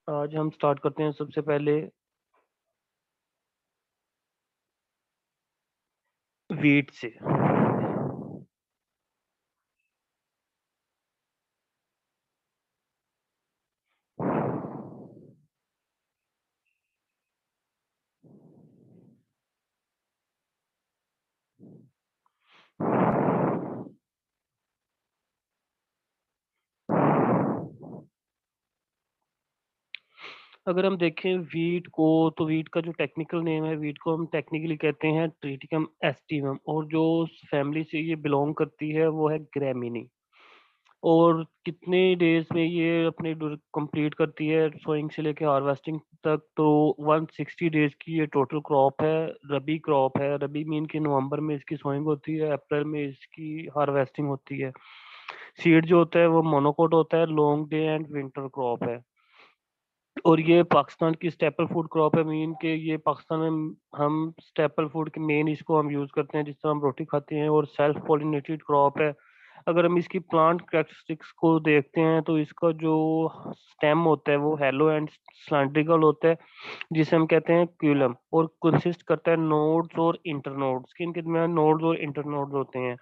आज हम स्टार्ट करते हैं सबसे पहले वीट से। अगर हम देखें वीट को, तो वीट का जो टेक्निकल नेम है, वीट को हम टेक्निकली कहते हैं ट्रिटिकम एस्टिवम, और जो फैमिली से ये बिलोंग करती है वो है ग्रेमिनी। और कितने डेज में ये अपनी कंप्लीट करती है सोइंग से लेके हार्वेस्टिंग तक, तो 160 डेज की ये टोटल क्रॉप है। रबी क्रॉप है। रबी मीन के नवंबर में इसकी सोइंग होती है, अप्रैल में इसकी हार्वेस्टिंग होती है। सीड जो होता है वो मोनोकोट होता है, long day and winter crop है। और ये पाकिस्तान की स्टेपल फूड क्रॉप है। मीन के ये पाकिस्तान में हम स्टेपल फूड के मेन इसको हम यूज करते हैं, जिस तरह हम रोटी खाते हैं। और सेल्फ पॉलिनेटेड क्रॉप है। अगर हम इसकी प्लांट कैरेक्टरिस्टिक्स को देखते हैं तो इसका जो स्टेम होता है वो हेलो एंड सिलेंड्रिकल होता है, जिसे हम कहते हैं क्यूलम, और कंसिस्ट करता है नोड्स और इंटरनोड्स के। इनके दरमियान नोड्स और इंटरनोड्स होते हैं।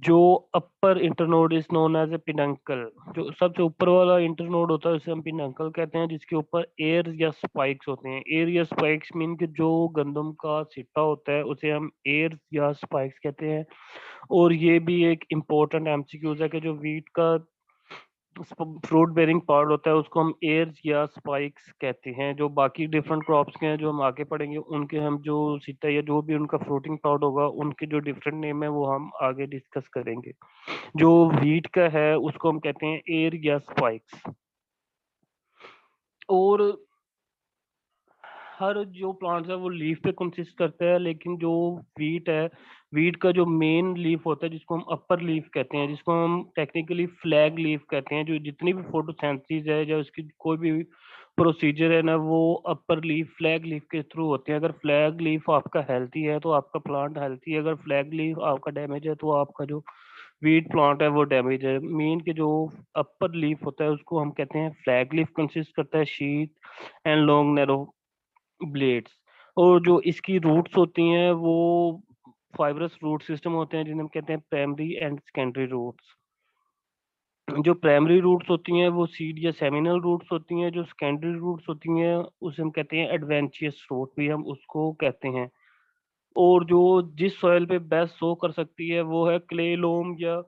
जो upper internode is known as a pinnacle. जो सबसे ऊपर वाला इंटरनोड होता है उसे हम पिनंकल कहते हैं, जिसके ऊपर एयर या स्पाइक्स होते हैं। एयर या स्पाइक्स मीन कि जो गंदम का सिट्टा होता है उसे हम एयर या स्पाइक्स कहते हैं। और ये भी एक इम्पोर्टेंट एमसीक्यूज है कि जो वीट का फ्रूट बेरिंग पार्ट होता है उसको हम एयर्स या स्पाइक्स कहते हैं। जो बाकी डिफरेंट क्रॉप्स के हैं जो हम आगे पढ़ेंगे, उनके हम जो सीता या जो भी उनका फ्रूटिंग पार्ट होगा, उनके जो डिफरेंट नेम है वो हम आगे डिस्कस करेंगे। जो वीट का है उसको हम कहते हैं एयर या स्पाइक्स। और हर जो प्लांट्स है वो लीफ पे कंसिस्ट करता है, लेकिन जो वीट है, वीट का जो मेन लीफ होता है जिसको हम अपर लीफ कहते हैं, जिसको हम टेक्निकली फ्लैग लीफ कहते हैं, जो जितनी भी फोटोसिंथेसिस है या उसकी कोई भी प्रोसीजर है ना, वो अपर लीफ फ्लैग लीफ के थ्रू होते हैं। अगर फ्लैग लीफ आपका हेल्थी है तो आपका प्लांट हेल्थी है, अगर फ्लैग लीफ आपका डैमेज है तो आपका जो वीट प्लांट है वो डैमेज है। मेन के जो अपर लीफ होता है उसको हम कहते हैं फ्लैग लीफ, कंसिस्ट करता है sheath and long narrow blades. और जो इसकी रूट्स होती हैं वो फाइब्रस रूट सिस्टम होते हैं, जिन्हें हम कहते हैं प्राइमरी एंड सेकेंडरी रूट्स। जो प्राइमरी रूट्स होती हैं वो सीड या सेमिनल रूट्स होती हैं। जो सेकेंडरी रूट्स होती हैं उसे हम कहते हैं एडवेंचियस रूट, भी हम उसको कहते हैं। और जो जिस सॉइल पे बेस्ट सो कर सकती है वो है क्ले लोम, या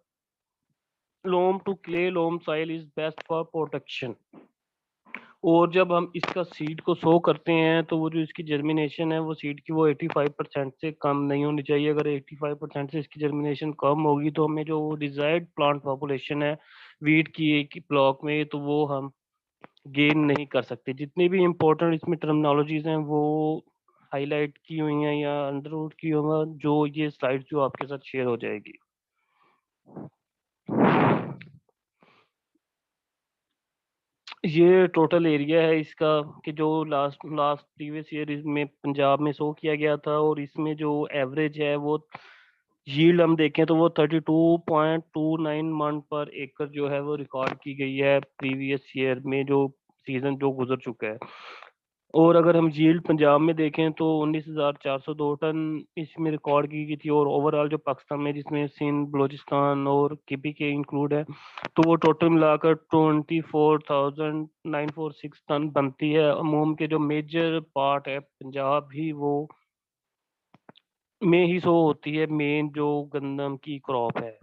loam to clay loam soil is best for protection. और जब हम इसका सीड को सो करते हैं तो वो जो इसकी जर्मिनेशन है वो सीड की वो 85% से कम नहीं होनी चाहिए। अगर 85% से इसकी जर्मिनेशन कम होगी तो हमें जो डिजायर्ड प्लांट पॉपुलेशन है वीट की एक ब्लॉक में, तो वो हम गेन नहीं कर सकते। जितनी भी इम्पोर्टेंट इसमें टर्मिनोलॉजीज हैं वो हाईलाइट की हुई हैं या अंडरवुड की हुई हैं, जो ये स्लाइड जो आपके साथ शेयर हो जाएगी। ये टोटल एरिया है इसका, कि जो लास्ट लास्ट प्रीवियस ईयर इसमें पंजाब में शो किया गया था। और इसमें जो एवरेज है वो यील्ड हम देखें तो वो 32.29 मन पर एकड़ जो है वो रिकॉर्ड की गई है प्रीवियस ईयर में, जो सीजन जो गुजर चुका है। और अगर हम यील्ड पंजाब में देखें तो 19,402 टन इसमें रिकॉर्ड की गई थी। और ओवरऑल जो पाकिस्तान में, जिसमें सिंध, बलूचिस्तान और केपी के इंक्लूड है, तो वो टोटल मिलाकर 24,946 टन बनती है। अमूम के जो मेजर पार्ट है पंजाब ही वो में ही शो होती है मेन जो गंदम की क्रॉप है।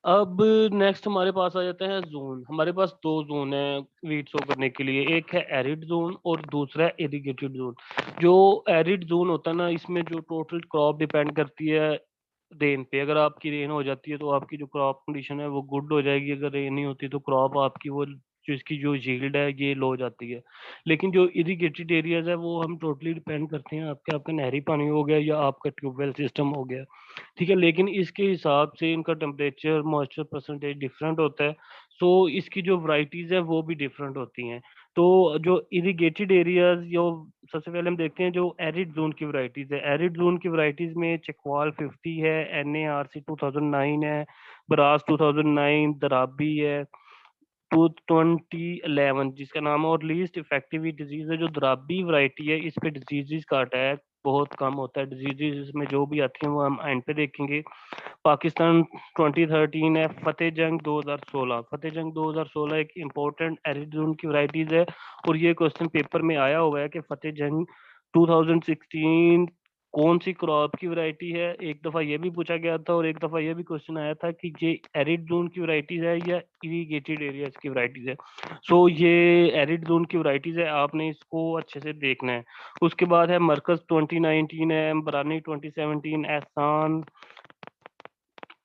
अब नेक्स्ट हमारे पास आ जाता है जोन। हमारे पास दो जोन है वीट शो करने के लिए, एक है एरिड जोन और दूसरा है इरिगेटेड जोन। जो एरिड जोन होता है ना, इसमें जो टोटल क्रॉप डिपेंड करती है रेन पे। अगर आपकी रेन हो जाती है तो आपकी जो क्रॉप कंडीशन है वो गुड हो जाएगी। अगर रेन नहीं होती तो क्रॉप आपकी वो जो इसकी जो यील्ड है ये लो हो जाती है। लेकिन जो इरिगेटेड एरियाज है वो हम टोटली डिपेंड करते हैं, आपके आपका नहरी पानी हो गया या आपका ट्यूबवेल सिस्टम हो गया, ठीक है। लेकिन इसके हिसाब से इनका टेम्परेचर मॉइस्चर परसेंटेज डिफरेंट होता है। सो इसकी जो वैरायटीज है वो भी डिफरेंट होती हैं। तो जो इरिगेटेड एरियाज, जो सबसे पहले हम देखते हैं जो एरिड जोन की वैरायटीज है। एरिड जोन की वैरायटीज में चकवाल 50 है, NARC 2009 है, बरास 2009, दराबी है, 2011 जिसका नाम है, और लीस्ट इफेक्टिव डिजीज है जो दराबी वैरायटी है, इस पे डिजीजेस का अटैक बहुत कम होता है। डिजीजेस इसमें जो भी आती हैं वो हम एंड पे देखेंगे। पाकिस्तान 2013 है। फतेह जंग 2016, फतेह जंग 2016 एक इम्पोर्टेंट एरिडून की वैरायटीज है, और ये क्वेश्चन पेपर में आया हुआ है कि फतेह जंग 2016 कौन सी क्रॉप की वैरायटी है। एक दफा ये भी पूछा गया था, और एक दफा ये भी क्वेश्चन आया था कि ये एरिड जोन की वैरायटीज है या इरिगेटेड एरियाज की वैरायटीज है। सो ये एरिड जोन की वैरायटीज है, आपने इसको अच्छे से देखना है। उसके बाद है मरकज 2019 है, बरानी 2017, एहसान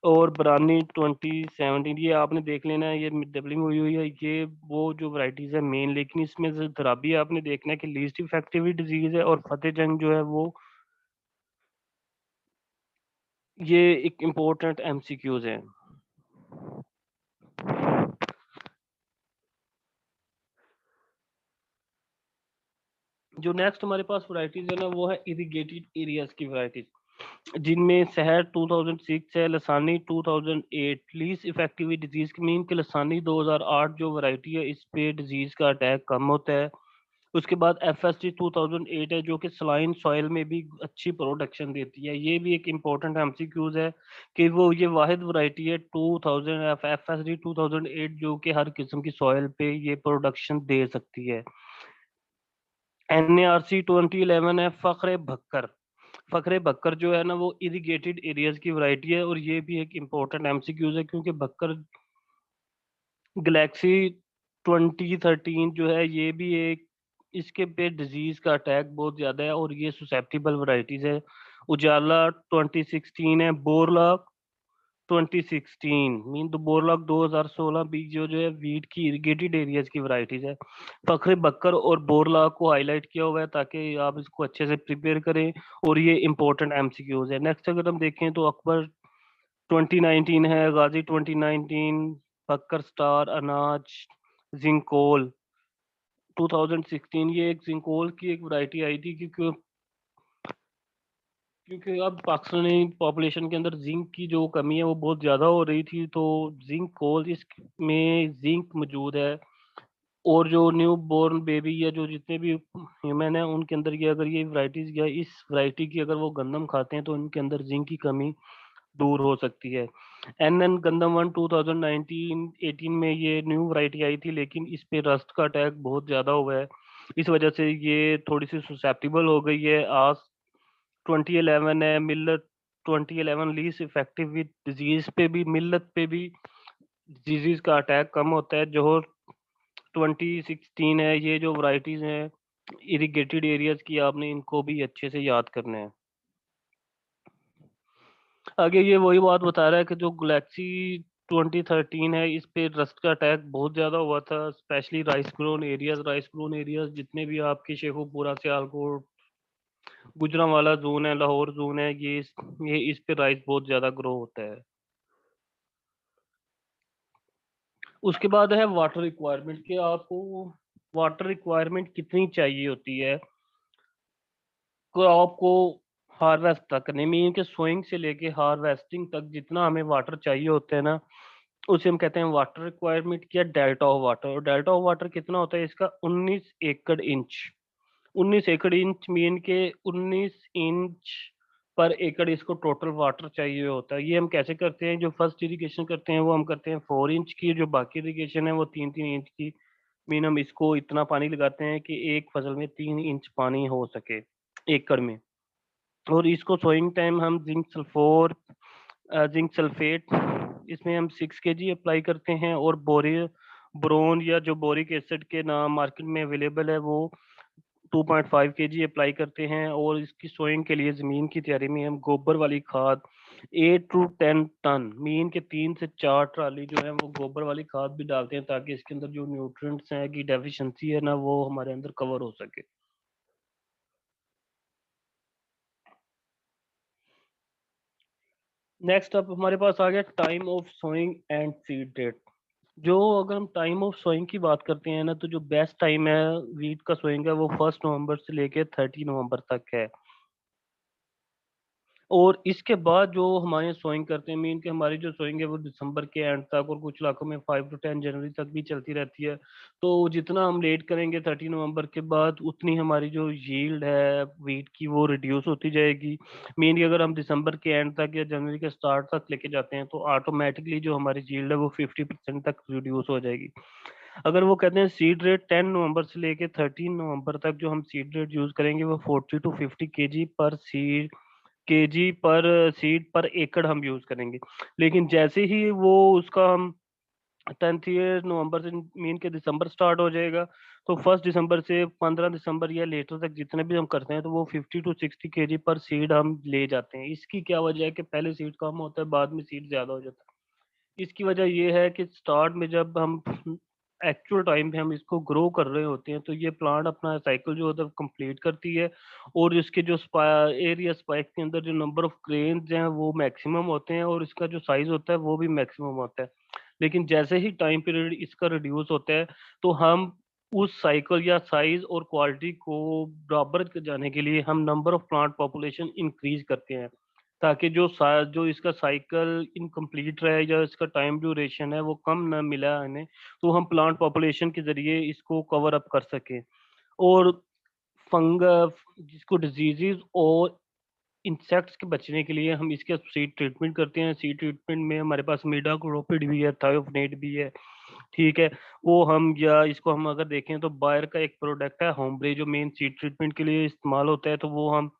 और बरानी 2017, ये आपने देख लेना है। ये डबलिंग हुई हुई है, ये वो जो वैरायटीज है मेन, लेकिन इसमें से खराबी आपने देखना है कि लीस्ट इफेक्टिव डिजीज है, और फतेह जंग जो है वो, ये एक इम्पोर्टेंट एमसीक्यूज है। जो नेक्स्ट हमारे पास वैरायटीज है ना, वो है इरिगेटेड एरियाज की वैरायटीज, जिनमें शहर 2006 है, लसानी 2008। लीस्ट इफेक्टिव डिजीज की मीन के लसानी 2008 जो वैरायटी है, इस पे डिजीज का अटैक कम होता है। उसके बाद एफ एस टी 2008 है, जो कि सलाइन सॉइल में भी अच्छी प्रोडक्शन देती है। ये भी एक इम्पोर्टेंट एमसीक्यूज है कि वो ये वाहिद वैरायटी है 2000 एफ एस डी 2008 जो कि हर किस्म की सॉइल पे ये प्रोडक्शन दे सकती है। एन ए आर सी 2011 है। फखरे भक्कर, फखरे बक्कर जो है ना वो इरिगेटेड एरियाज की वैरायटी है, और ये भी एक इम्पोर्टेंट एमसीक्यूज है, क्योंकि बक्कर गैलेक्सी 2013 जो है ये भी एक, इसके पे डिजीज का अटैक बहुत ज्यादा है, और ये सुसेप्टिबल वैरायटीज है। उजाला 2016 है। बोरलॉग 2016 मीन तो बोरलॉग 2016 भी जो है वीट की इरिगेटेड एरियाज की वैरायटीज है। फखरे बक्कर और बोरलॉग को हाईलाइट किया हुआ है ताकि आप इसको अच्छे से प्रिपेयर करें, और ये इंपॉर्टेंट एमसीक्यूज है। नेक्स्ट अगर हम देखें तो अकबर 2019 है, गाजी 2019, बक्कर स्टार, अनाज, जिंकोल 2016। ये एक जिंकोल की एक वैरायटी आई थी, क्योंकि क्योंकि अब पाकिस्तानी पॉपुलेशन के अंदर जिंक की जो कमी है वो बहुत ज़्यादा हो रही थी, तो जिंक कोल इसमें जिंक मौजूद है। और जो न्यू बोर्न बेबी या जो जितने भी ह्यूमन है उनके अंदर ये, अगर ये वैरायटीज या इस वैरायटी की अगर वो गंदम खाते हैं तो उनके अंदर जिंक की कमी दूर हो सकती है। एन एन गंदम वन 2019-18 में ये न्यू वैरायटी आई थी, लेकिन इस पे रस्ट का अटैक बहुत ज़्यादा हुआ है, इस वजह से ये थोड़ी सी susceptible हो गई है। आज 2011 है। मिल्लत 2011 लीस्ट इफेक्टिव विद डिजीज पे भी, मिल्लत पे भी डिजीज का अटैक कम होता है। जोहर 2016 है। ये जो वैरायटीज हैं इरिगेटेड एरियाज की, आपने इनको भी अच्छे से याद करना है। आगे ये वही बात बता रहा है कि जो गैलेक्सी 2013 है, इस पे रस्ट का अटैक बहुत ज्यादा हुआ था, स्पेशली राइस ग्रोन एरियाज जितने भी आपके शेखुपुरा, सियालकोट, गुजरांवाला जोन है, लाहौर जोन है, ये इस पे राइस बहुत ज्यादा ग्रो होता है। उसके बाद है वाटर रिक्वायरमेंट, कि आपको वाटर रिक्वायरमेंट कितनी चाहिए होती है क्रॉप को हार्वेस्ट तक करने में, कि सोइंग से लेके हार्वेस्टिंग तक जितना हमें वाटर चाहिए होता है ना, उसे हम कहते हैं वाटर रिक्वायरमेंट या डेल्टा ऑफ वाटर। और डेल्टा ऑफ वाटर कितना होता है इसका? 19 एकड़ इंच। 19 एकड़ इंच मीन के 19 इंच पर एकड़ इसको टोटल वाटर चाहिए होता है। ये हम कैसे करते हैं? जो फर्स्ट इरिगेशन करते हैं वो हम करते हैं 4 इंच की, जो बाकी इरिगेशन है वो 3-3 इंच की। मीन हम इसको इतना पानी लगाते हैं कि एक फसल में 3 इंच पानी हो सके एकड़ में। और इसको सोइंग टाइम हम जिंक सल्फेट इसमें हम 6 kg अप्लाई करते हैं, और बोरोन या जो बोरिक एसिड के नाम मार्केट में अवेलेबल है वो 2.5 kg अप्लाई करते हैं। और इसकी सोइंग के लिए ज़मीन की तैयारी में हम गोबर वाली खाद 8 to 10 टन, मीन के 3 से 4 ट्राली जो है वो गोबर वाली खाद भी डालते हैं, ताकि इसके अंदर जो न्यूट्रिएंट्स हैं की डेफिशिएंसी है ना वो हमारे अंदर कवर हो सके। नेक्स्ट अब हमारे पास आ गया time of sowing and seed date. जो अगर हम टाइम ऑफ सोइंग की बात करते हैं ना, तो जो बेस्ट टाइम है वीट का सोइंग है वो 1 नवंबर से लेके 30 नवंबर तक है। और इसके बाद जो हमारे सोइंग करते हैं, मीन कि हमारी जो सोइंग है वो दिसंबर के एंड तक और कुछ इलाकों में 5 to 10 जनवरी तक भी चलती रहती है। तो जितना हम लेट करेंगे 30 नवंबर के बाद, उतनी हमारी जो यील्ड है वीट की वो रिड्यूस होती जाएगी। मीन कि अगर हम दिसंबर के एंड तक या जनवरी के स्टार्ट तक लेके जाते हैं तो ऑटोमेटिकली जो हमारी यील्ड है वो 50% तक रिड्यूस हो जाएगी। अगर वो कहते हैं सीड रेट 10 नवंबर से लेके 13 नवंबर तक जो हम सीड रेट यूज करेंगे वो 40 to 50 kg पर सीड, केजी पर सीड पर एकड़ हम यूज करेंगे। लेकिन जैसे ही वो उसका हम 10 नवंबर से मीन के दिसंबर स्टार्ट हो जाएगा, तो 1 दिसंबर से 15 दिसंबर या लेटर तक जितने भी हम करते हैं तो वो 50 to 60 kg पर सीड हम ले जाते हैं। इसकी क्या वजह है कि पहले सीड कम होता है, बाद में सीड ज्यादा हो जाता है। इसकी वजह ये है कि स्टार्ट में जब हम एक्चुअल टाइम पे हम इसको ग्रो कर रहे होते हैं तो ये प्लांट अपना साइकिल जो होता है कंप्लीट करती है, और इसके जो एरिया स्पाइक के अंदर जो नंबर ऑफ ग्रेन्स हैं वो मैक्सिमम होते हैं, और इसका जो साइज होता है वो भी मैक्सिमम होता है। लेकिन जैसे ही टाइम पीरियड इसका रिड्यूस होता है तो हम उस साइकिल या साइज और क्वालिटी को बराबर कर जाने के लिए हम number of plant population increase करते हैं, ताकि जो इसका साइकिल इनकम्प्लीट रहे या इसका टाइम ड्यूरेशन है वो कम ना मिला हमें, तो हम प्लांट पॉपुलेशन के जरिए इसको कवर अप कर सकें। और फंगस, जिसको डिजीजेस और इंसेक्ट्स के बचने के लिए हम इसके सीड ट्रीटमेंट करते हैं। सीड ट्रीटमेंट में हमारे पास मिडाक्लोपिड भी है, थायोफनेट भी है, ठीक है। वो हम, या इसको हम अगर देखें तो बायर का एक प्रोडक्ट है होमब्रे जो मेन सीड ट्रीटमेंट के लिए इस्तेमाल होता है, तो वो हम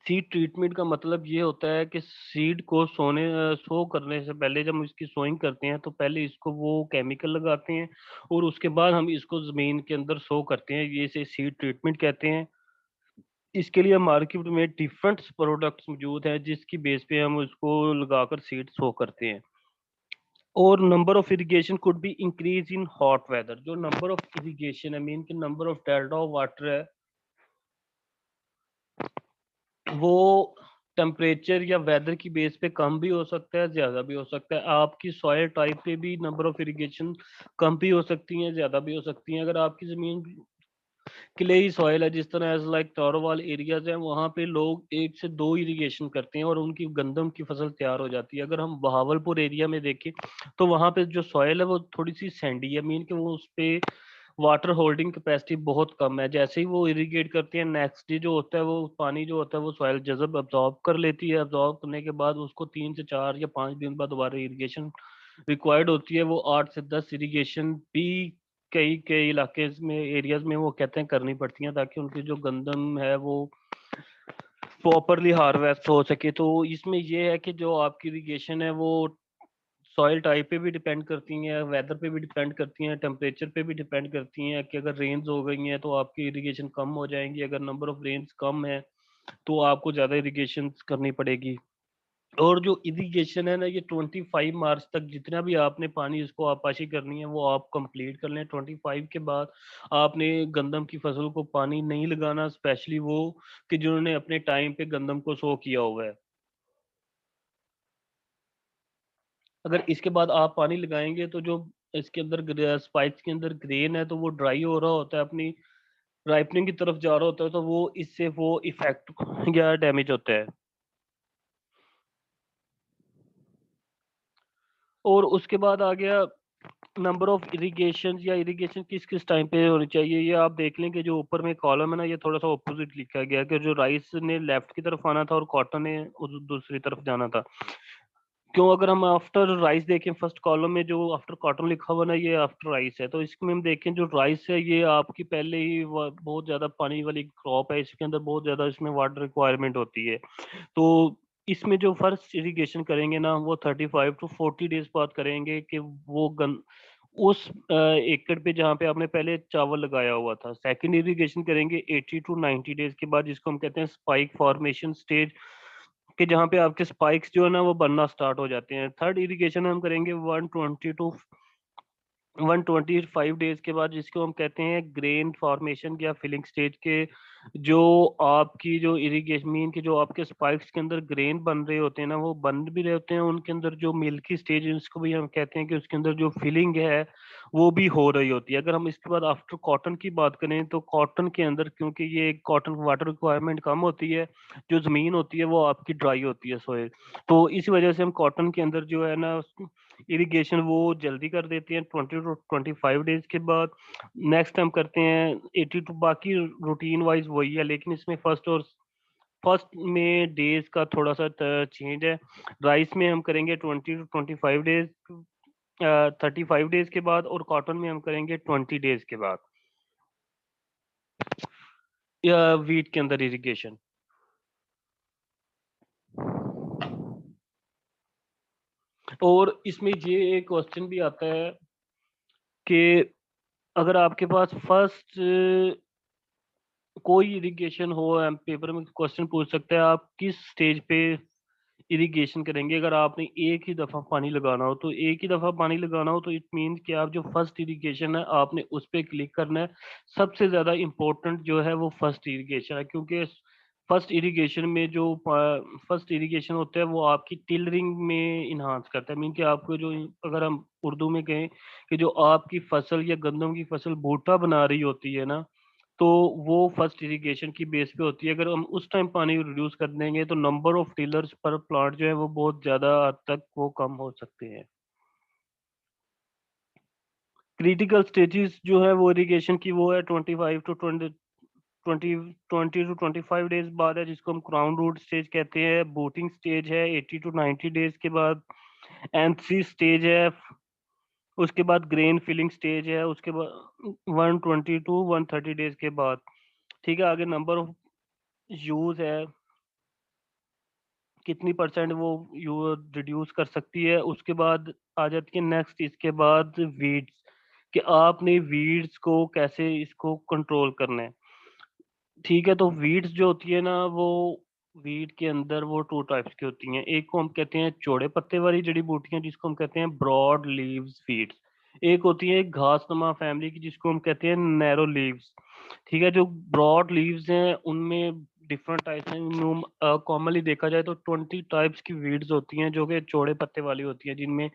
सीड ट्रीटमेंट का मतलब ये होता है कि सीड को सो करने से पहले जब हम इसकी सोइंग करते हैं तो पहले इसको वो केमिकल लगाते हैं, और उसके बाद हम इसको जमीन के अंदर सो करते हैं, ये इसे सीड ट्रीटमेंट कहते हैं। इसके लिए मार्केट में डिफरेंट प्रोडक्ट्स मौजूद हैं जिसकी बेस पे हम उसको लगाकर सीड सो करते हैं। और number of irrigation could be increase in hot weather. जो नंबर ऑफ इरिगेशन है, मीन कि number of delta of water है, वो टेम्परेचर या वेदर की बेस पे कम भी हो सकता है, ज्यादा भी हो सकता है। आपकी सॉइल टाइप पे भी नंबर ऑफ इरिगेशन कम भी हो सकती हैं, ज्यादा भी हो सकती हैं। अगर आपकी जमीन क्लेई सॉइल है, जिस तरह एज लाइक चारोवाल एरियाज हैं, वहाँ पे लोग 1 से 2 इरिगेशन करते हैं और उनकी गंदम की फसल तैयार हो जाती है। अगर हम बहावलपुर एरिया में देखें तो वहाँ पे जो सॉइल है वो थोड़ी सी सैंडी है, मीन कि वो उस पे वाटर होल्डिंग कैपेसिटी बहुत कम है। जैसे ही वो इरिगेट करते हैं, नेक्स्ट डे जो होता है वो पानी जो होता है वो सॉइल जजब अब्जॉर्ब कर लेती है। अब्जॉर्ब करने के बाद उसको 3 से 4 या 5 दिन बाद दोबारा इरिगेशन रिक्वायर्ड होती है। वो 8 से 10 इरिगेशन भी कई कई इलाके में, एरियाज में वो कहते हैं करनी पड़ती हैं, ताकि उनकी जो गंदम है वो प्रॉपरली हार्वेस्ट हो सके। तो इसमें ये है कि जो आपकी इरिगेशन है वो सॉइल टाइप पे भी डिपेंड करती हैं, वेदर पे भी डिपेंड करती हैं, टेम्परेचर पे भी डिपेंड करती हैं, कि अगर रेंज हो गई हैं तो आपकी इरिगेशन कम हो जाएंगी, अगर नंबर ऑफ रेंज कम है तो आपको ज़्यादा इरिगेशन करनी पड़ेगी। और जो इरिगेशन है ना, ये 25 मार्च तक जितना भी आपने पानी इसको आपाशी करनी है वो आप कंप्लीट कर लें। 25 के बाद आपने गंदम की फसल को पानी नहीं लगाना, स्पेशली वो कि जिन्होंने अपने टाइम पे गंदम को सो किया हुआ है। अगर इसके बाद आप पानी लगाएंगे तो जो इसके अंदर स्पाइक्स के अंदर ग्रेन है तो वो ड्राई हो रहा होता है, अपनी राइपनिंग की तरफ जा रहा होता है, तो वो इससे वो इफेक्ट या डैमेज होता है। और उसके बाद आ गया नंबर ऑफ इरिगेशन, या इरिगेशन किस किस टाइम पे होनी चाहिए। ये आप देख लें कि जो ऊपर में कॉलम है ना, ये थोड़ा सा ऑपोजिट लिखा गया है कि जो राइस ने लेफ्ट की तरफ आना था और कॉटन ने दूसरी तरफ जाना था। क्यों? अगर हम आफ्टर राइस देखें, फर्स्ट कॉलम में जो आफ्टर कॉटन लिखा हुआ ना, ये आफ्टर राइस है। तो इसमें हम देखें जो राइस है ये आपकी पहले ही बहुत ज्यादा पानी वाली क्रॉप है, इसके अंदर बहुत ज्यादा इसमें वाटर रिक्वायरमेंट होती है। तो इसमें जो फर्स्ट इरिगेशन करेंगे ना, वो 35 to 40 डेज बाद करेंगे, कि वो उस एकड़ पे जहाँ पे आपने पहले चावल लगाया हुआ था। सेकंड इरिगेशन करेंगे 80 to 90 डेज के बाद, जिसको हम कहते हैं स्पाइक फॉर्मेशन स्टेज, कि जहाँ पे आपके स्पाइक्स जो है ना वो बनना स्टार्ट हो जाते हैं। थर्ड इरिगेशन हम करेंगे 120 to 125 डेज के बाद, जिसको हम कहते हैं ग्रेन फॉर्मेशन या फिलिंग स्टेज के, जो आपकी जो इरिगेशन मीन के जो आपके स्पाइक्स के अंदर ग्रेन बन रहे होते हैं ना, वो बन भी रहे होते हैं, उनके अंदर जो मिल्की स्टेज है उसको भी हम कहते हैं कि उसके अंदर जो फिलिंग है वो भी हो रही होती है। अगर हम इसके बाद आफ्टर कॉटन की बात करें, तो कॉटन के अंदर क्योंकि ये कॉटन वाटर रिक्वायरमेंट कम होती है, जो जमीन होती है वो आपकी ड्राई होती है सोइल, तो इस वजह से हम कॉटन के अंदर जो है ना इरिगेशन वो जल्दी कर देते हैं 20 to 25 डेज के बाद। नेक्स्ट हम करते हैं 80 टू, बाकी रूटीन वाइज वही है, लेकिन इसमें फर्स्ट में डेज का थोड़ा सा चेंज है। राइस में हम करेंगे 20 to 25 डेज, 35 डेज के बाद, और कॉटन में हम करेंगे 20 डेज के बाद, या वीट के अंदर इरिगेशन। और इसमें ये एक क्वेश्चन भी आता है कि अगर आपके पास फर्स्ट कोई इरिगेशन हो, पेपर में क्वेश्चन पूछ सकते हैं आप किस स्टेज पे इरिगेशन करेंगे। अगर आपने एक ही दफा पानी लगाना हो, तो एक ही दफा पानी लगाना हो तो इट मीन कि आप जो फर्स्ट इरिगेशन है आपने उस पर क्लिक करना है। सबसे ज्यादा इम्पोर्टेंट जो है वो फर्स्ट इरिगेशन है, क्योंकि फर्स्ट इरिगेशन में जो फर्स्ट इरिगेशन होता है वो आपकी टिलरिंग में इन्हांस करता है, मीन कि आपको जो, अगर हम उर्दू में कहें कि जो आपकी फसल या गंदम की फसल भुट्टा बना रही होती है ना, तो वो फर्स्ट इरिगेशन की बेस पे होती है। अगर हम उस टाइम पानी रिड्यूस कर देंगे तो नंबर ऑफ टिलर्स पर प्लांट जो है वो बहुत ज्यादा हद तक वो कम हो सकते हैं। क्रिटिकल स्टेजेस जो है वो इरिगेशन की वो है 20 to 25 डेज बाद है, जिसको हम क्राउन रूट स्टेज कहते हैं। बोटिंग स्टेज है 80 to 90 डेज के बाद। एंथसी स्टेज है, उसके बाद ग्रेन फिलिंग स्टेज है, उसके बाद 120 to 130 डेज के बाद। ठीक है, आगे नंबर ऑफ यूज है, कितनी परसेंट वो यू रिड्यूस कर सकती है। उसके बाद आ जाती है नेक्स्ट, इसके बाद वीड्स, कि आपने वीड्स को कैसे इसको कंट्रोल करना है। ठीक है, तो वीड्स जो होती है ना, वो वीड के अंदर वो टू टाइप्स की होती हैं। एक को हम कहते हैं चौड़े पत्ते वाली जड़ी बूटियां, जिसको हम कहते हैं ब्रॉड लीव्स वीड्स। एक होती है घास नुमा फैमिली की, जिसको हम कहते हैं नैरो लीव्स। ठीक है, जो ब्रॉड लीव्स हैं उनमें डिफरेंट टाइप्स हैं। कॉमनली देखा जाए तो 20 टाइप्स की वीड्स होती हैं जो कि चौड़े पत्ते वाली होती हैं, जिनमें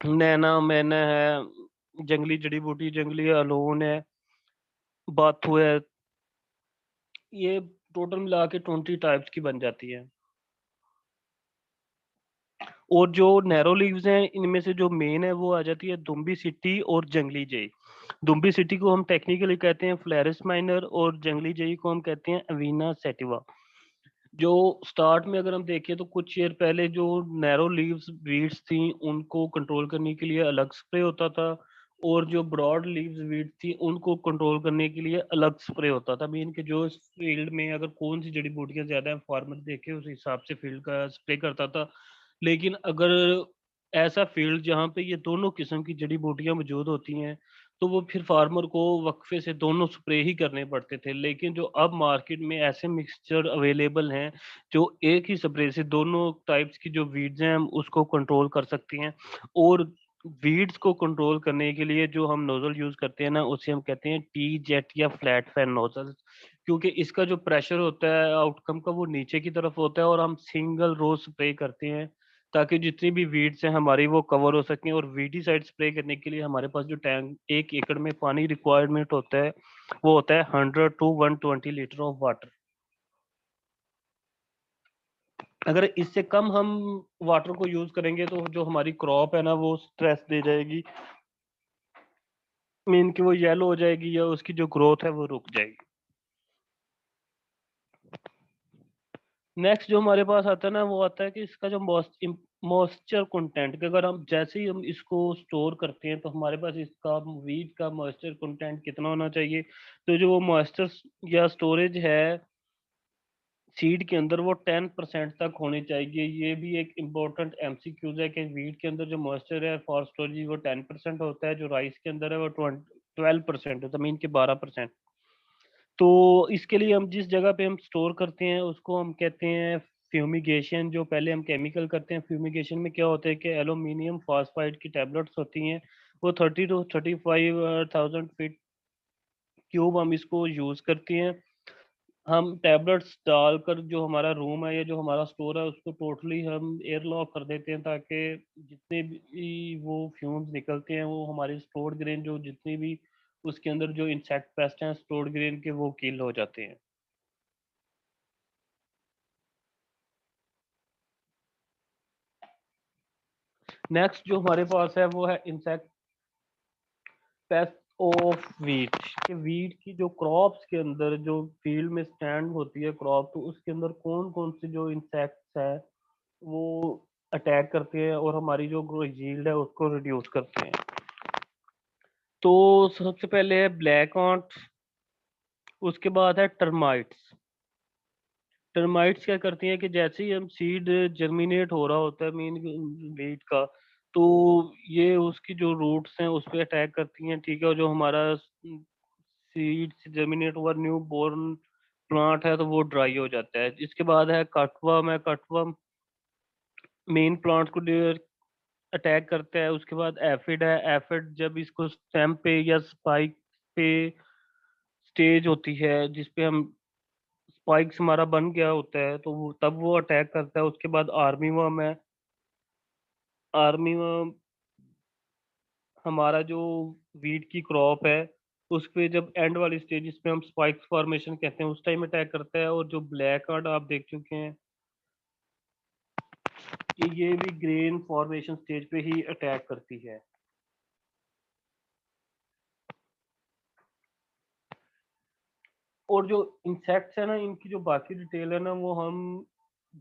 नैना मैना है, जंगली जड़ी बूटी, जंगली अलोन है, बाथू है। ये टोटल मिला के 20 टाइप्स की बन जाती है। और जो नैरो लीव्स हैं इनमें से जो मेन है वो आ जाती है दुम्बी सिटी और जंगली जई। दुम्बी सिटी को हम टेक्निकली कहते हैं फ्लैरिस माइनर, और जंगली जई को हम कहते हैं अवीना सेटिवा। जो स्टार्ट में अगर हम देखें तो कुछ ईयर पहले जो नैरो लीव्स वीड्स थी उनको कंट्रोल करने के लिए अलग स्प्रे होता था, और जो ब्रॉड लीव्स वीड्स थी उनको कंट्रोल करने के लिए अलग स्प्रे होता था। मीन के जो फील्ड में अगर कौन सी जड़ी बूटियां ज्यादा है, फार्मर देखे उस हिसाब से फील्ड का स्प्रे करता था। लेकिन अगर ऐसा फील्ड जहाँ पे ये दोनों किस्म की जड़ी बूटियां मौजूद होती हैं, तो वो फिर फार्मर को वक्फे से दोनों स्प्रे ही करने पड़ते थे। लेकिन जो अब मार्केट में ऐसे मिक्सचर अवेलेबल हैं जो एक ही स्प्रे से दोनों टाइप्स की जो वीड्स हैं हम उसको कंट्रोल कर सकती हैं। और वीड्स को कंट्रोल करने के लिए जो हम नोजल यूज करते हैं ना, उसे हम कहते हैं टी जेट या फ्लैट फैन नोजल, क्योंकि इसका जो प्रेशर होता है आउटकम का वो नीचे की तरफ होता है, और हम सिंगल रोज स्प्रे करते हैं ताकि जितनी भी वीड्स हैं हमारी वो कवर हो सकें। और वीडीसाइड स्प्रे करने के लिए हमारे पास जो टैंक 1 एकड़ में पानी रिक्वायरमेंट होता है वो होता है 100 to 120 लीटर ऑफ वाटर। अगर इससे कम हम वाटर को यूज करेंगे तो जो हमारी क्रॉप है ना वो स्ट्रेस दे जाएगी, मीन कि वो येलो हो जाएगी या उसकी जो ग्रोथ है वो रुक जाएगी। नेक्स्ट जो हमारे पास आता है ना वो आता है कि इसका जो मॉइस्चर कंटेंट, कि अगर हम जैसे ही हम इसको स्टोर करते हैं तो हमारे पास इसका वीट का मॉइस्चर कंटेंट कितना होना चाहिए। तो जो वो मॉइस्चर या स्टोरेज है सीड के अंदर वो 10% तक होनी चाहिए। ये भी एक इम्पोर्टेंट एमसीक्यूज है कि वीट के अंदर जो मॉइस्चर है फॉर स्टोरेज वो 10% होता है, जो राइस के अंदर है वो 12% होता है, मीन के 12%। तो इसके लिए हम जिस जगह पे हम स्टोर करते हैं उसको हम कहते हैं फ्यूमिगेशन जो पहले हम केमिकल करते हैं, फ्यूमिगेशन में क्या होता है कि एल्यूमिनियम फॉस्फाइड की टैबलेट्स होती हैं, वो 30 to 35,000 फीट क्यूब हम इसको यूज़ करते हैं। हम टैबलेट्स डालकर जो हमारा रूम है या जो हमारा स्टोर है उसको टोटली हम एयर लॉक कर देते हैं, ताकि जितने भी वो फ्यूम्स निकलते हैं वो हमारे स्टोर्ड ग्रेन जो जितनी भी उसके अंदर जो इंसेक्ट पेस्ट हैं स्टोर्ड ग्रेन के, वो किल हो जाते हैं। नेक्स्ट जो हमारे पास है वो है इंसेक्ट पेस्ट ऑफ वीट। कि वीट की जो क्रॉप्स के अंदर जो फील्ड में स्टैंड होती है क्रॉप, तो उसके अंदर कौन कौन से जो इंसेक्ट्स है वो अटैक करते हैं और हमारी जो यील्ड है उसको रिड्यूस करते हैं। तो सबसे पहले है ब्लैक ऑन्ट, उसके बाद है टर्माइट्स। टर्माइट्स क्या करती हैं कि जैसे ही हम सीड जर्मिनेट हो रहा होता है मीन वीट का, तो ये उसकी जो रूट्स हैं उस पर अटैक करती हैं, ठीक है। और जो हमारा सीड से जर्मिनेट हुआ न्यू बोर्न प्लांट है तो वो ड्राई हो जाता है। इसके बाद है कटवर्म। है कटवर्म मेन प्लांट को अटैक करता है। उसके बाद एफिड है। एफिड जब इसको स्टेम पे या स्पाइक पे स्टेज होती है जिसपे हम स्पाइक्स हमारा बन गया होता है तो तब वो अटैक करता है। उसके बाद आर्मी वर्म है। आर्मी वर्म हमारा जो वीट की क्रॉप है उस पे जब एंड वाली स्टेज जिसपे हम स्पाइक्स फॉर्मेशन कहते हैं उस टाइम अटैक करता है। और जो ब्लैक कार्ड आप देख चुके हैं कि ये भी ग्रेन फॉर्मेशन स्टेज पे ही अटैक करती है। और जो इंसेक्ट्स है ना इनकी जो बाकी डिटेल है ना वो हम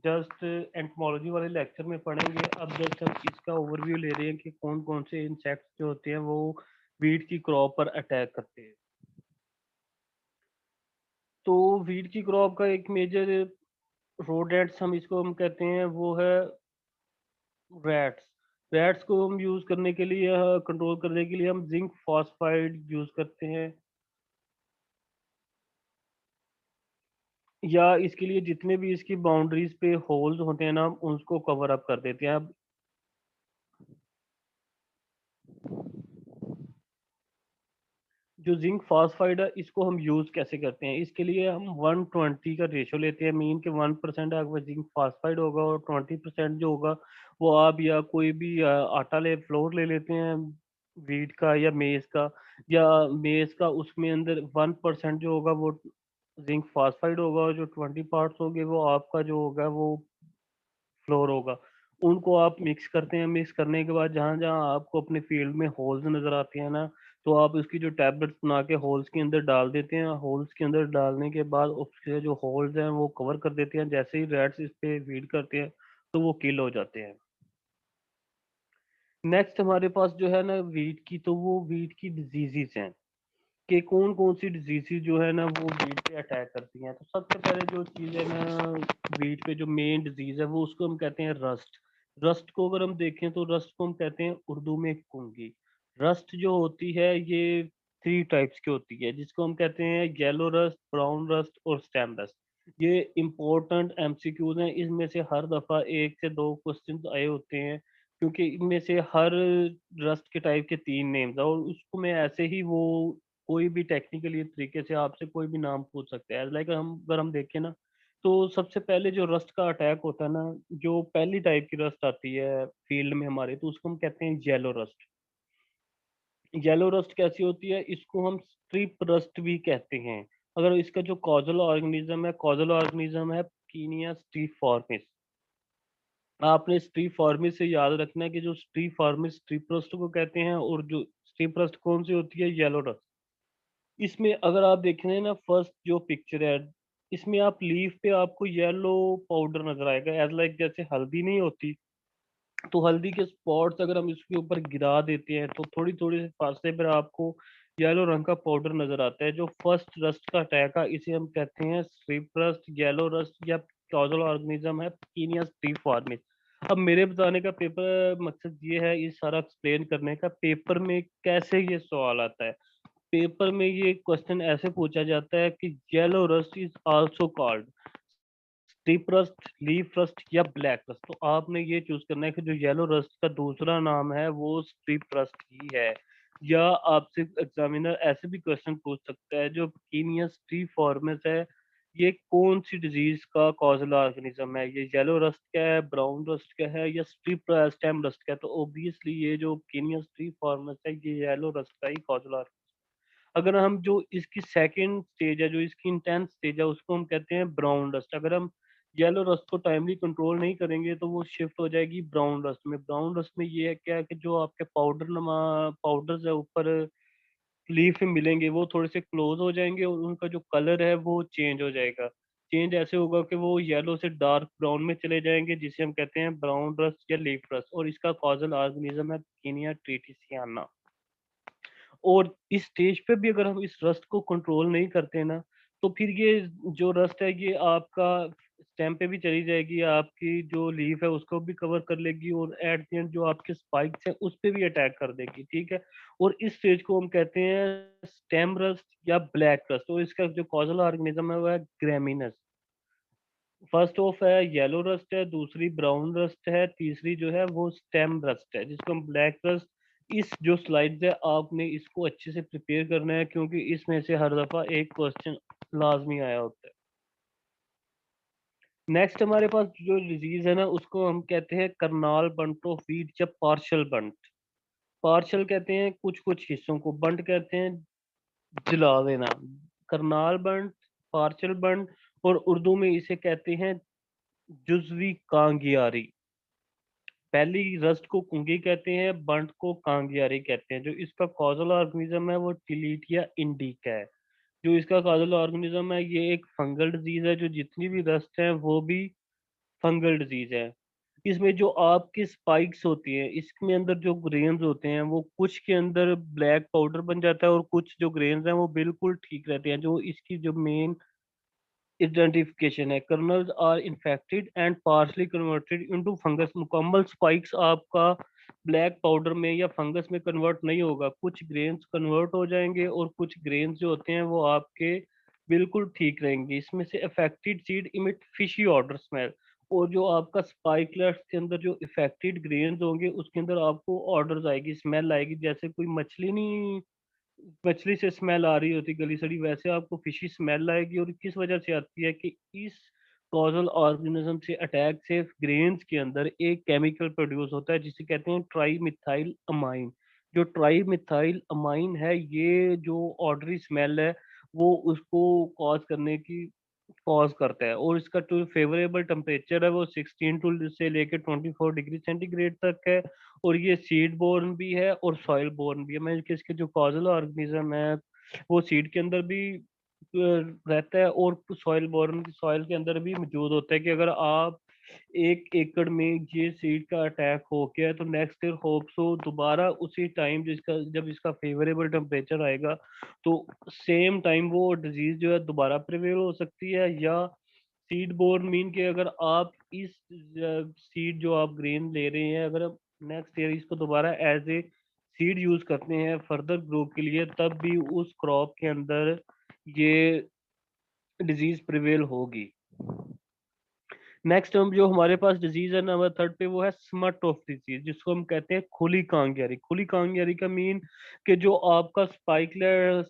जस्ट एंटमोलॉजी वाले लेक्चर में पढ़ेंगे। अब जस्ट हम इसका ओवरव्यू ले रहे हैं कि कौन कौन से इंसेक्ट्स जो होते हैं वो वीट की क्रॉप पर अटैक करते हैं। तो वीट की क्रॉप का एक मेजर रोडेंट्स हम कहते हैं वो है रैट्स। रैट्स को हम यूज करने के लिए, कंट्रोल करने के लिए हम जिंक फॉस्फाइड यूज करते हैं, या इसके लिए जितने भी इसकी बाउंड्रीज पे होल्स होते हैं ना हम उसको कवर अप कर देते हैं। अब जो जिंक फॉस्फाइड है इसको हम यूज कैसे करते हैं, इसके लिए हम 120 का रेशो लेते हैं। मीन के 1% आपका जिंक फॉस्फाइड होगा और 20% जो होगा वो आप या कोई भी आटा ले फ्लोर ले लेते हैं वीट का या मेज का। या मेज का उसमें अंदर 1% जो होगा वो जिंक फॉस्फाइड होगा और जो 20 पार्ट्स होंगे वो आपका जो होगा वो फ्लोर होगा। उनको आप मिक्स करते हैं। मिक्स करने के बाद जहाँ जहाँ आपको अपने फील्ड में होल्स नजर आते हैं ना, तो आप उसकी जो टैबलेट्स बना के होल्स के अंदर डाल देते हैं। होल्स के अंदर डालने के बाद उसके जो होल्स हैं वो कवर कर देते हैं। जैसे ही रैट्स इस पे फीड करते हैं तो वो किल हो जाते हैं। नेक्स्ट हमारे पास जो है ना वीट की, तो वो वीट की डिजीजेस हैं कि कौन कौन सी डिजीजेस जो है ना वो वीट पे अटैक करती हैं। तो सबसे पहले जो चीज़ है ना वीट पे जो मेन डिजीज है वो उसको हम कहते हैं रस्ट। रस्ट को अगर हम देखें तो रस्ट को हम कहते हैं उर्दू में कुंगी। रस्ट जो होती है ये 3 टाइप्स की होती है जिसको हम कहते हैं येलो रस्ट, ब्राउन रस्ट और स्टेम रस्ट। ये इंपॉर्टेंट एमसीक्यूज हैं। इसमें से हर दफा 1 से 2 क्वेश्चन आए होते हैं क्योंकि इनमें से हर रस्ट के टाइप के 3 नेम्स है और उसको मैं ऐसे ही वो कोई भी टेक्निकली तरीके से आपसे कोई भी नाम पूछ सकते हैं। लाइक हम अगर हम देखें ना तो सबसे पहले जो रस्ट का अटैक होता है ना, जो पहली टाइप की रस्ट आती है फील्ड में हमारे, तो उसको हम कहते हैं येलो रस्ट। येलो रस्ट कैसी होती है, इसको हम स्ट्रिप रस्ट भी कहते हैं। अगर इसका जो कॉजल ऑर्गेनिज्म है कीनिया स्ट्रीफॉर्मिस। आपने स्ट्रीफॉर्मिस से याद रखना है कि जो स्ट्रीफॉर्मिस स्ट्रिप रस्ट को कहते हैं और जो स्ट्रिप रस्ट कौन सी होती है, येलो रस्ट। इसमें अगर आप देखें ना फर्स्ट जो पिक्चर है इसमें आप लीफ पे आपको येलो पाउडर नजर आएगा, एज लाइक जैसे हल्दी नहीं होती, तो हल्दी के स्पॉट्स अगर हम इसके ऊपर गिरा देते हैं तो थोड़ी थोड़ी से फासले पर आपको येलो रंग का पाउडर नजर आता है। जो फर्स्ट रस्ट का अटैक है इसे हम कहते हैं स्ट्रिप रस्ट, येलो रस्ट या कॉजल ऑर्गेनिज्म है कीनिया स्ट्रीप फॉर्मिस। अब मेरे बताने का पेपर मकसद ये है इस सारा एक्सप्लेन करने का पेपर में कैसे ये सवाल आता है। पेपर में ये क्वेश्चन ऐसे पूछा जाता है कि yellow rust is also called strip rust, leaf rust या ब्लैक रस्ट। तो आपने ये चूज करना है कि जो येलो रस्ट का दूसरा नाम है वो स्ट्रिप रस्ट ही है। या आपसे एग्जामिनर ऐसे भी क्वेश्चन पूछ सकता है, जो कीनिया स्ट्रीफॉर्मिस है, ये कौन सी डिजीज का कॉजल ऑर्गेनिज्म है, ये येलो रस्ट का है, ब्राउन रस्ट का है, या स्ट्रिप स्टेम रस्ट का है। तो ऑब्वियसली ये जो कीनिया स्ट्रीफॉर्मिस है ये येलो रस्ट का ही कॉजल। अगर हम जो इसकी सेकंड स्टेज है, जो इसकी इंटेंस स्टेज है, उसको हम कहते हैं ब्राउन रस्ट। अगर हम येलो रस्ट को टाइमली कंट्रोल नहीं करेंगे तो वो शिफ्ट हो जाएगी ब्राउन रस्ट में। ब्राउन रस्ट में ये है क्या है कि जो आपके पाउडर्स है ऊपर लीफ में मिलेंगे वो थोड़े से क्लोज हो जाएंगे और उनका जो कलर है वो चेंज हो जाएगा। चेंज ऐसे होगा कि वो येलो से डार्क ब्राउन में चले जाएंगे, जिसे हम कहते हैं ब्राउन रस्ट या लीफ रस्ट। और इसका कॉजल ऑर्गेनिज्म है कीनिया ट्रीटिसियाना। और इस स्टेज पे भी अगर हम इस रस्ट को कंट्रोल नहीं करते ना, तो फिर ये जो रस्ट है ये आपका स्टेम पे भी चली जाएगी, आपकी जो लीफ है उसको भी कवर कर लेगी, और एट द एंड जो आपके स्पाइक्स हैं उस पे भी अटैक कर देगी, ठीक है। और इस स्टेज को हम कहते हैं स्टेम रस्ट या ब्लैक रस्ट। और इसका जो कॉजल ऑर्गेनिज्म है वो है ग्रेमिनस। फर्स्ट ऑफ है येलो रस्ट है, दूसरी ब्राउन रस्ट है, तीसरी जो है वो स्टेम रस्ट है, जिसको हम ब्लैक रस्ट। इस जो स्लाइड्स है आपने इसको अच्छे से प्रिपेयर करना है, क्योंकि इसमें से हर दफा एक क्वेश्चन लाजमी आया होता है। नेक्स्ट हमारे पास जो डिजीज है ना उसको हम कहते हैं करनाल बंट ऑफ व्हीट या पार्शल बंट। पार्शल कहते हैं कुछ कुछ हिस्सों को, बंट कहते हैं जला देना। करनाल बंट, पार्शल बंट, और उर्दू में इसे कहते हैं जुजवी कांगियारी। पहली रस्ट को कुंगी कहते हैं, बंट को कांगियारी कहते हैं। जो इसका कॉजल ऑर्गेनिज्म है वो टिलीटिया इंडिका है। जो इसका कॉजल ऑर्गेनिज्म है ये एक फंगल डिजीज है। जो जितनी भी रस्ट है वो भी फंगल डिजीज है। इसमें जो आपकी स्पाइक्स होती हैं, इसके अंदर जो ग्रेन्स होते हैं वो कुछ के अंदर ब्लैक पाउडर बन जाता है, और कुछ जो ग्रेन्स हैं वो बिल्कुल ठीक रहते हैं। जो इसकी जो मेन identification है, kernels are infected and partially converted into fungus। मुकम्मल स्पाइक्स आपका ब्लैक पाउडर में या फंगस में कन्वर्ट नहीं होगा, कुछ ग्रेन्स कन्वर्ट हो जाएंगे और कुछ ग्रेन्स जो होते हैं वो आपके बिल्कुल ठीक रहेंगे। इसमें से affected seed emit fishy order smell. और जो आपका स्पाइकलेट्स के अंदर जो इफेक्टेड ग्रेन्स होंगे उसके अंदर आपको ऑर्डर्स आएगी, स्मेल आएगी, जैसे कोई मछली नहीं, मछली से स्मेल आ रही होती गली सड़ी, वैसे आपको फिशी स्मेल आएगी। और किस वजह से आती है कि इस कॉजल ऑर्गेनिज्म से अटैक से ग्रेन्स के अंदर एक केमिकल प्रोड्यूस होता है जिसे कहते हैं ट्राई मिथाइल अमाइन। जो ट्राई मिथाइल अमाइन है ये जो ऑर्डरी स्मेल है वो उसको कॉज करने की कॉज करता है। और इसका जो फेवरेबल टेम्परेचर है वो 16 टू से लेकर 24 डिग्री सेंटीग्रेड तक है। और ये सीड बोर्न भी है और सॉइल बोर्न भी है। मैं इसके जो कॉजल ऑर्गेनिज्म है वो सीड के अंदर भी रहता है और सॉइल बोर्न सॉइल के अंदर भी मौजूद होता है। कि अगर आप 1 एकड़ में ये सीड का अटैक हो गया है तो नेक्स्ट ईयर होप सो दोबारा उसी टाइम जिसका जब इसका फेवरेबल टेम्परेचर आएगा तो सेम टाइम वो डिजीज जो है दोबारा प्रिवेल हो सकती है। या सीड बोर्न मीन के अगर आप इस सीड जो आप ग्रेन ले रहे हैं, अगर आप नेक्स्ट ईयर इसको दोबारा एज ए सीड यूज करते हैं फर्दर ग्रो के लिए, तब भी उस क्रॉप के अंदर ये डिजीज प्रिवेल होगी। नेक्स्ट हम जो हमारे पास डिजीज है नंबर थर्ड पे वो है स्मट ऑफ डिजीज, जिसको हम कहते हैं खुली कांगियारी। खुली कांगियारी का मीन कि जो आपका स्पाइकलेट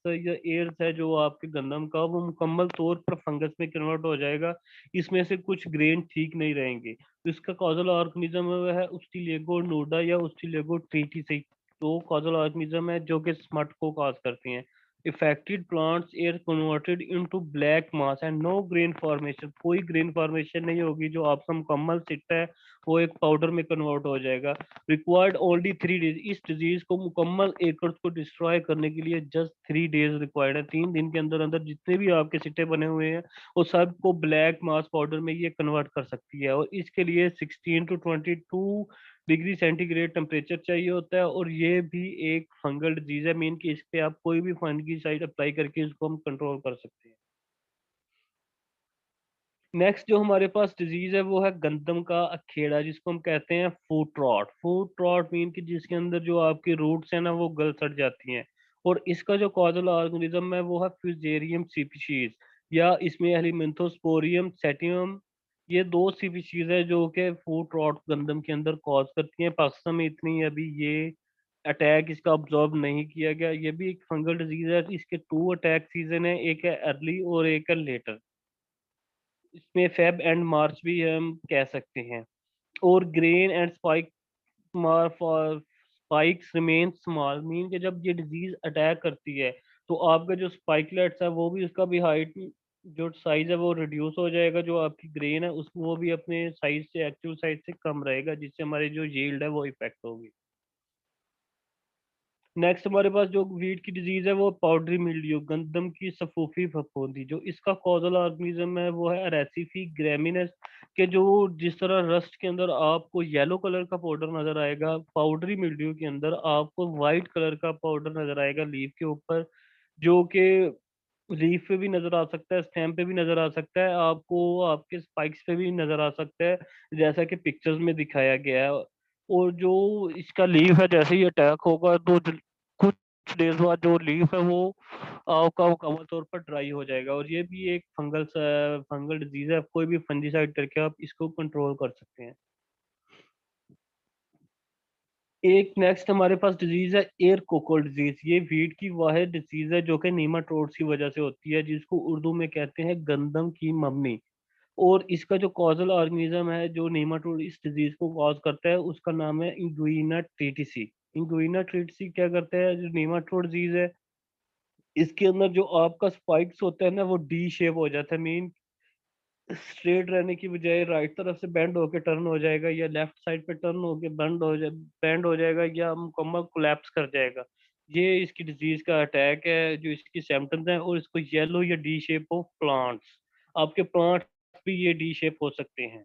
या एयर्स है जो आपके गंदम का, वो मुकम्मल तौर पर फंगस में कन्वर्ट हो जाएगा। इसमें से कुछ ग्रेन ठीक नहीं रहेंगे। तो इसका कॉजल ऑर्गेनिज्म है उस्टिलेगो नोडा या उस्टिलेगो ट्रीटिस। तो कॉजल ऑर्गेनिज्म है जो कि स्मट को कॉज करते हैं। affected plants air converted into black mass and no grain formation। कोई ग्रेन फॉर्मेशन नहीं होगी, जो आपका मुकम्मल सिट्टा है वो एक पाउडर में कन्वर्ट हो जाएगा। Required only 3 days. इस डिजीज को मुकम्मल एकड़ को डिस्ट्रॉय करने के लिए जस्ट 3 डेज रिक्वायर्ड है। 3 दिन के अंदर अंदर जितने भी आपके सिट्टे बने हुए हैं वो सबको ब्लैक मास पाउडर में ये कन्वर्ट कर सकती है। और इसके लिए 16 to 22 डिग्री सेंटीग्रेड टेम्परेचर चाहिए होता है। और ये भी एक फंगल डिजीज है, मीन कि इस पे आप कोई भी फंगिसाइड अप्लाई करके इसको हम कंट्रोल कर सकते हैं। नेक्स्ट जो हमारे पास डिजीज है वो है गंदम का अखेड़ा, जिसको हम कहते हैं फूट रॉट। फूट रॉट मीन कि जिसके अंदर जो आपकी रूट्स है ना वो गल सड़ जाती हैं। और इसका जो कॉजल ऑर्गेनिज्म है वो है फ्यूजेरियम स्पीशीज। या इसमें हेलिमिंथोस्पोरियम सेटिवम, ये 2 स्पीशीज है जो कि फूट रॉट गंदम के अंदर कॉज करती हैं। पाकिस्तान में इतनी अभी ये अटैक इसका ऑब्जर्व नहीं किया गया। ये भी एक फंगल डिजीज है। इसके 2 अटैक सीजन है, एक है अर्ली और एक है लेटर। इसमें फेब एंड मार्च भी हम कह सकते हैं। और grain and spike spikes remain small, mean कि जब ये डिजीज अटैक करती है तो आपका जो स्पाइकलेट्स है वो भी, उसका भी हाइट जो साइज है वो रिड्यूस हो जाएगा। जो आपकी ग्रेन है उस वो भी अपने साइज से, एक्चुअल साइज से कम रहेगा, जिससे हमारी जो यील्ड है वो इफेक्ट होगी। नेक्स्ट हमारे पास जो वीट की डिजीज है वो पाउडरी मिल्ड्यू, गंदम की सफूफी फफूंदी। जो इसका कॉजल ऑर्गेनिज्म है वो है रेसिफी ग्रेमिनस, के जो जिस तरह रस्ट के अंदर आपको येलो कलर का पाउडर नजर आएगा, पाउडरी मिल्ड्यू के अंदर आपको वाइट कलर का पाउडर नजर आएगा लीफ के ऊपर, जो कि लीफ पे भी नजर आ सकता है, स्टेम पे भी नजर आ सकता है, आपको आपके स्पाइक्स पे भी नजर आ सकता है, जैसा कि पिक्चर्स में दिखाया गया है। और जो इसका लीफ है, जैसे ही अटैक होगा तो कुछ डेज बाद जो लीफ है वो आपका मुकम्मल तौर पर ड्राई हो जाएगा। और ये भी एक फंगल डिजीज है। कोई भी फंजीसाइड करके आप इसको कंट्रोल कर सकते हैं। एक नेक्स्ट हमारे पास डिजीज है एयर कोकोल डिजीज। ये वीट की वाहिद डिजीज है जो कि नीमाटोड्स की वजह से होती है, जिसको उर्दू में कहते हैं गंदम की मम्मी। और इसका जो कॉजल ऑर्गेनिज्म है जो नीमाटोड इस डिजीज को कॉज करता है, उसका नाम है इंग्विना ट्रीटिसी। इंग्विना ट्रीटिसी क्या करता है, जो नीमाटोड डिजीज है इसके अंदर जो आपका स्पाइक्स होता है ना वो डी शेप हो जाता है। मीन स्ट्रेट रहने की बजाय राइट तरफ से बेंड होके टर्न हो जाएगा, या लेफ्ट साइड पे टर्न होके बेंड हो जाएगा, या मुकम्मल कोलैप्स कर जाएगा। ये इसकी डिजीज का अटैक है, जो इसकी सिम्टम्स हैं। और इसको येलो या डी शेप ऑफ प्लांट्स, आपके प्लांट्स भी ये डी शेप हो सकते हैं।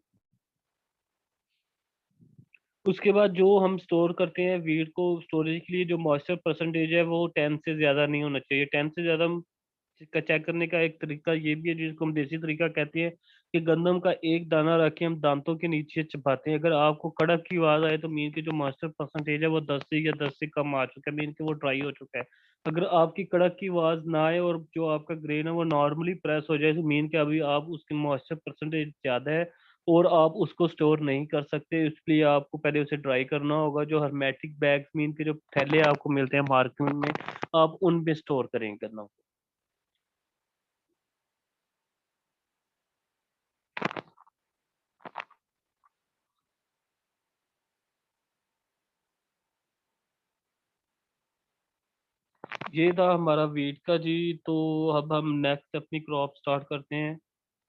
उसके बाद जो हम स्टोर करते हैं वीट को, स्टोरेज के लिए जो मॉइस्चर परसेंटेज है वो 10 से ज़्यादा नहीं होना चाहिए। 10 से ज़्यादा का चेक करने का एक तरीका ये भी है, जिसको हम देसी तरीका कहते हैं, कि गंदम का एक दाना रख के हम दांतों के नीचे चबाते हैं। अगर आपको कड़क की आवाज़ आए तो मीन की जो मॉइस्चर परसेंटेज है वो 10 से या 10 से कम आ चुका है, मीन कि वो ड्राई हो चुका है। अगर आपकी कड़क की आवाज़ ना आए और जो आपका ग्रेन है वो नॉर्मली प्रेस हो जाए, तो मीन के अभी आप उसकी मॉइस्चर परसेंटेज ज़्यादा है और आप उसको स्टोर नहीं कर सकते। इसलिए आपको पहले उसे ड्राई करना होगा। जो हर्मेटिक बैग्स, मीन के जो थैले आपको मिलते हैं मार्केट में, आप उनमें स्टोर करेंगे गन्ना। ये था हमारा वीट का जी। तो अब हम नेक्स्ट अपनी क्रॉप स्टार्ट करते हैं।